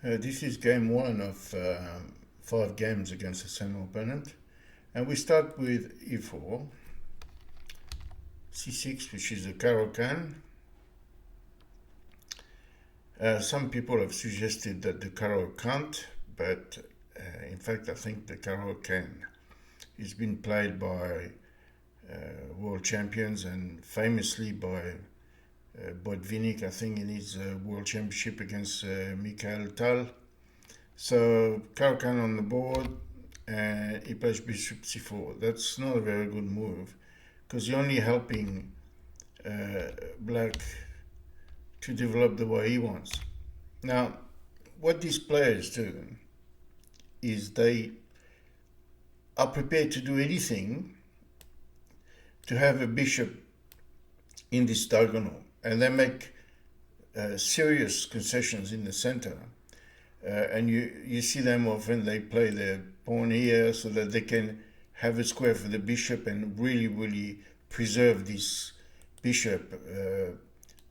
This is game one of 5 games against the same opponent. And we start with e4, c6, which is a Caro-Can. Some people have suggested that the Caro can't, but in fact I think the Caro can. It's been played by world champions and famously by Botvinnik, I think, in his world championship against Mikhail Tal. So Caro-Can on the board, and he plays bishop c4. That's not a very good move because you're only helping black to develop the way he wants. Now, what these players do is they are prepared to do anything to have a bishop in this diagonal, and they make serious concessions in the center. And you see them often, they play their pawn here so that they can have a square for the bishop and really preserve this bishop,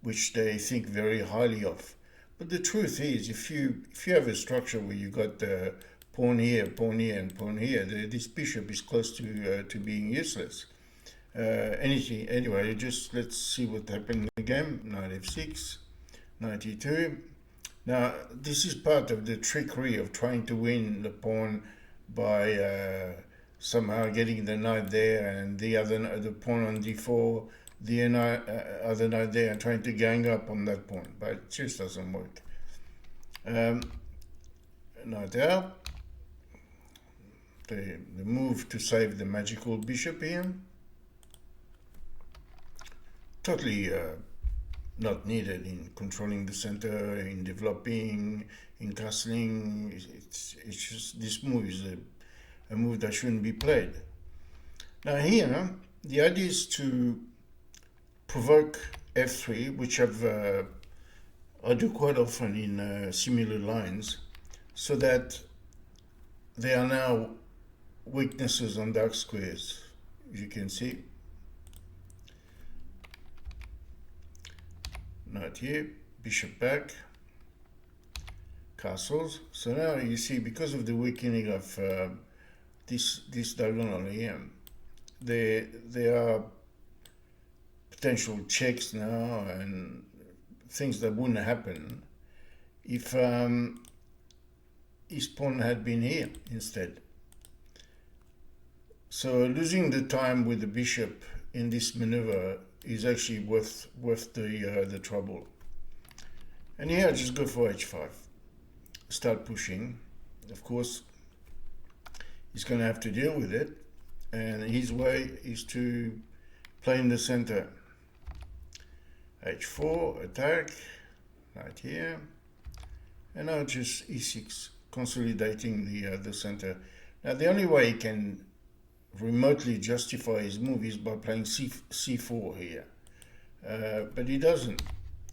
which they think very highly of. But the truth is, if you have a structure where you got pawn here, and pawn here, this bishop is close to being useless. Anyway, just let's see what happened in the game. Knight f6, knight e2. Now, this is part of the trickery of trying to win the pawn by somehow getting the knight there and the pawn on d4, the other knight there, and trying to gang up on that pawn, but it just doesn't work. Knight out. The move to save the magical bishop here. Totally not needed in controlling the center, in developing, in castling. It's just, this move is a move that shouldn't be played. Now here, the idea is to provoke f3, which I do quite often in similar lines, so that there are now weaknesses on dark squares, as you can see. Knight here, bishop back, castles. So now you see, because of the weakening of this diagonal here, there are potential checks now and things that wouldn't happen if his pawn had been here instead. So losing the time with the bishop in this maneuver is actually worth the trouble. And here I just go for h5, start pushing. Of course, he's going to have to deal with it, and his way is to play in the center. h4, attack, right here, and now just e6, consolidating the center. Now the only way he can remotely justify his move is by playing c4 here, but he doesn't.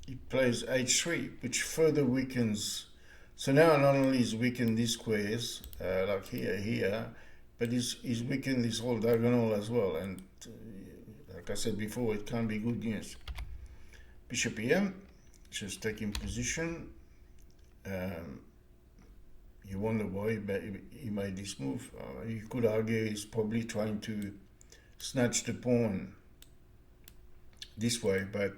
He plays h3, which further weakens. So now not only is weakened these squares, like here, but he's weakened this whole diagonal as well, and like I said before, it can't be good news. Bishop here, just taking position. You wonder why he made this move. You could argue he's probably trying to snatch the pawn this way, but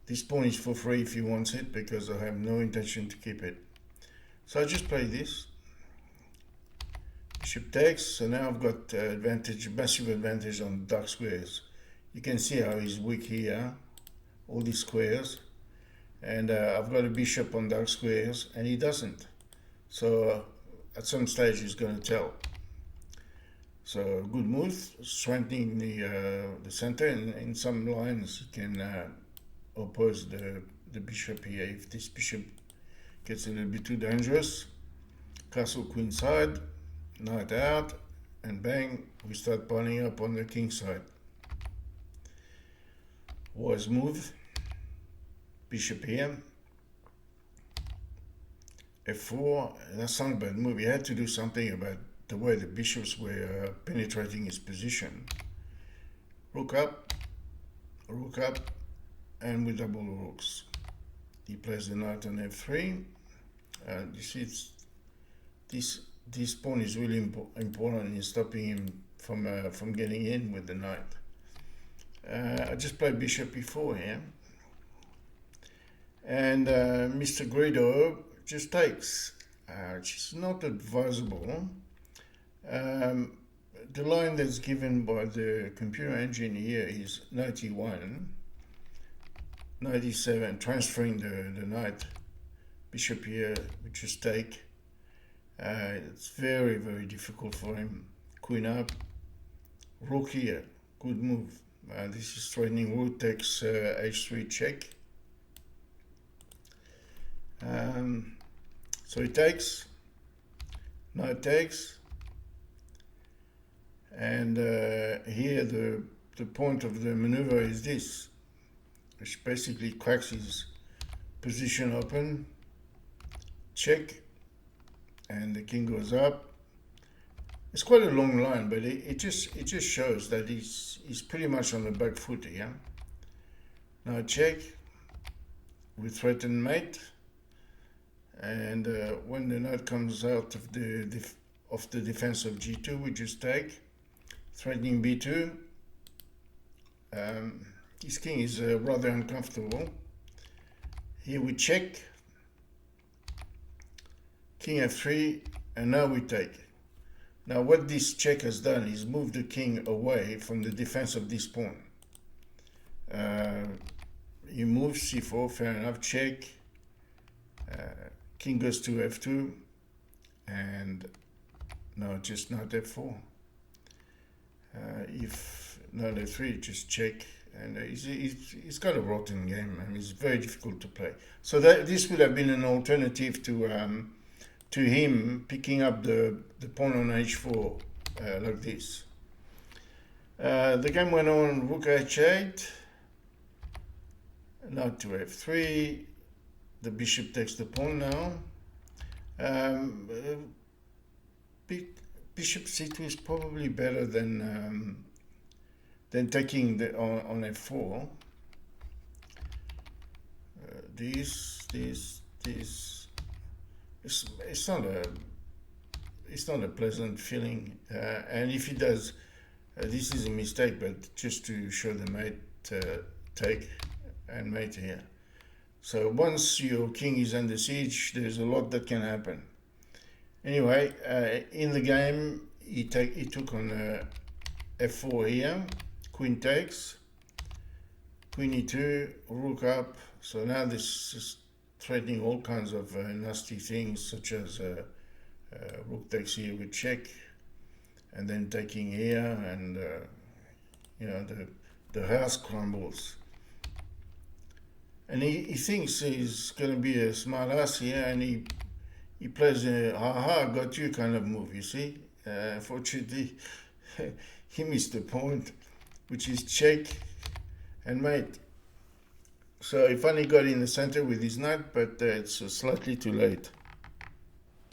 this pawn is for free if he wants it, because I have no intention to keep it. So I just play this. Bishop takes, so now I've got massive advantage on dark squares. You can see how he's weak here, all these squares, and I've got a bishop on dark squares, and he doesn't. So at some stage he's going to tell. So good move, strengthening the center, and in some lines you can oppose the bishop here. If this bishop gets a little bit too dangerous, castle queen side, knight out, and bang, we start piling up on the king side. Wise move, bishop here, f4. That's not a bad move. He had to do something about the way the bishops were penetrating his position. Rook up, and with double rooks. He plays the knight on f3, You see, this pawn is really important in stopping him from getting in with the knight. I just played bishop e4 here, and Mr. Guido just takes, which is not advisable. The line that's given by the computer engine here is 91, 97, transferring the knight. Bishop here, we just take. It's very, very difficult for him. Queen up, rook here, good move. This is threatening rook takes h3 check. So he takes, knight takes, and here the point of the maneuver is this, which basically cracks his position open, check, and the king goes up. It's quite a long line, but it just shows that he's pretty much on the back foot here. Now check, we threaten mate, and when the knight comes out of the defense of g2, we just take, threatening b2. His king is rather uncomfortable. Here we check, king f3, and now we take. Now what this check has done is move the king away from the defense of this pawn. He moves c4, fair enough, check. King goes to f2, and now just knight f4. If knight f3, just check. And he's got a rotten game, and it's very difficult to play. So this would have been an alternative to him picking up the pawn on h4 like this. The game went on rook h8, knight to f3. The bishop takes the pawn now. Bishop c2 is probably better than taking on f4. It's not a pleasant feeling, and if he does, this is a mistake, but just to show the mate, take and mate here. So once your king is under siege, there's a lot that can happen. Anyway, in the game, he took on f4 here, queen takes, queen e2, rook up. So now this is threatening all kinds of nasty things, such as rook takes here with check, and then taking here, and the house crumbles. And he thinks he's going to be a smart ass here, and he plays a ha-ha, got you kind of move, you see. Fortunately, he missed the point, which is check and mate. So he finally got in the center with his knight, but it's slightly too late.